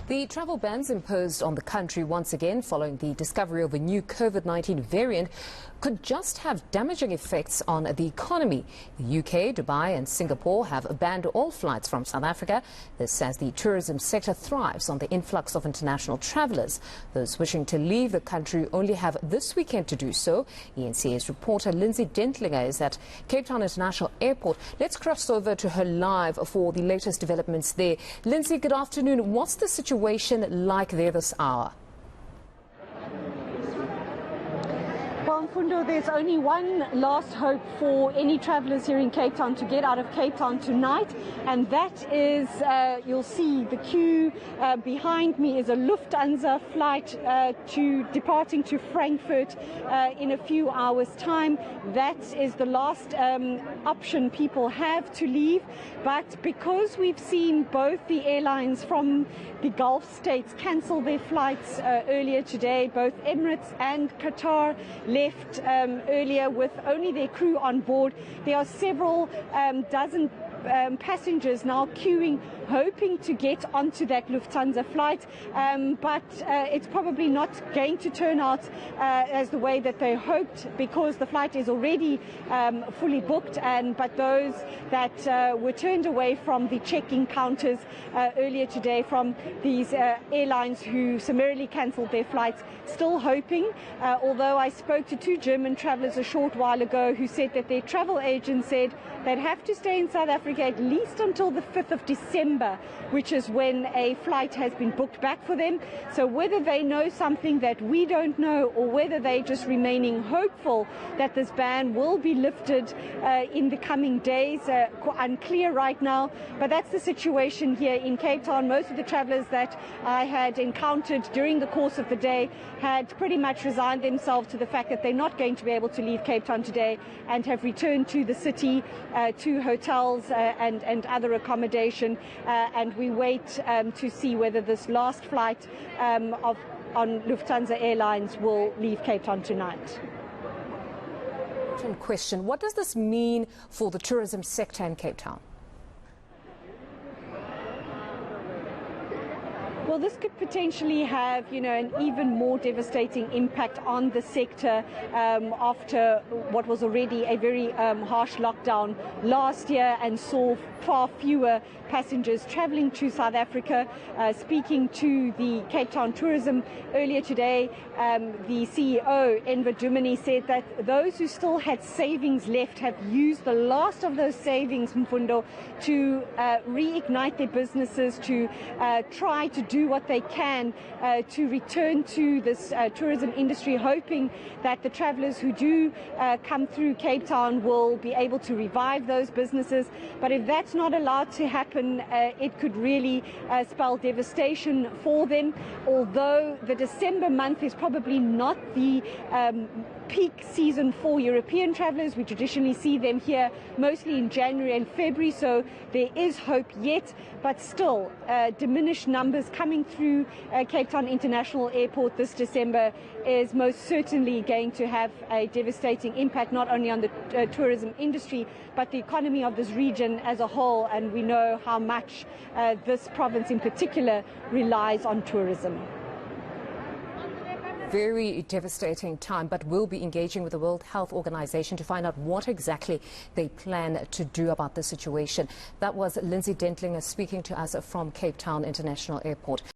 The travel bans imposed on the country once again following the discovery of a new COVID-19 variant could just have damaging effects on the economy. The UK, Dubai and Singapore have banned all flights from South Africa. This as the tourism sector thrives on the influx of international travellers. Those wishing to leave the country only have this weekend to do so. eNCA's reporter Lindsay Dentlinger is at Cape Town International Airport. Let's cross over to her live for the latest developments there. Lindsay, good afternoon. What's the situation like there this hour? Well, Mfundo, there's only one last hope for any travellers here in Cape Town to get out of Cape Town tonight, and that is, you'll see the queue behind me is a Lufthansa flight departing to Frankfurt in a few hours' time. That is the last option people have to leave, but because we've seen both the airlines from the Gulf states cancel their flights earlier today, both Emirates and Qatar left earlier with only their crew on board. There are several dozen passengers now queuing, hoping to get onto that Lufthansa flight, but it's probably not going to turn out as the way that they hoped, because the flight is already fully booked, but those that were turned away from the check-in counters earlier today from these airlines who summarily cancelled their flights, still hoping, although I spoke to two German travellers a short while ago who said that their travel agent said they'd have to stay in South Africa at least until the 5th of December, which is when a flight has been booked back for them. So whether they know something that we don't know, or whether they're just remaining hopeful that this ban will be lifted in the coming days, unclear right now. But that's the situation here in Cape Town. Most of the travellers that I had encountered during the course of the day had pretty much resigned themselves to the fact that they're not going to be able to leave Cape Town today, and have returned to the city, to hotels and other accommodation, and we wait to see whether this last flight on Lufthansa Airlines will leave Cape Town tonight. Question: what does this mean for the tourism sector in Cape Town? Well, this could potentially have, an even more devastating impact on the sector after what was already a very harsh lockdown last year and saw far fewer passengers travelling to South Africa. Speaking to the Cape Town Tourism earlier today, the CEO, Enver Dumini, said that those who still had savings left have used the last of those savings, Mfundo, to reignite their businesses, to try to do what they can to return to this tourism industry, hoping that the travellers who do come through Cape Town will be able to revive those businesses. But if that's not allowed to happen, it could really spell devastation for them. Although the December month is probably not the peak season for European travellers. We traditionally see them here mostly in January and February, so there is hope yet, but still diminished numbers coming through Cape Town International Airport this December is most certainly going to have a devastating impact, not only on the tourism industry, but the economy of this region as a whole, and we know how much this province in particular relies on tourism. Very devastating time, but we'll be engaging with the World Health Organization to find out what exactly they plan to do about the situation. That was Lindsay Dentlinger speaking to us from Cape Town International Airport.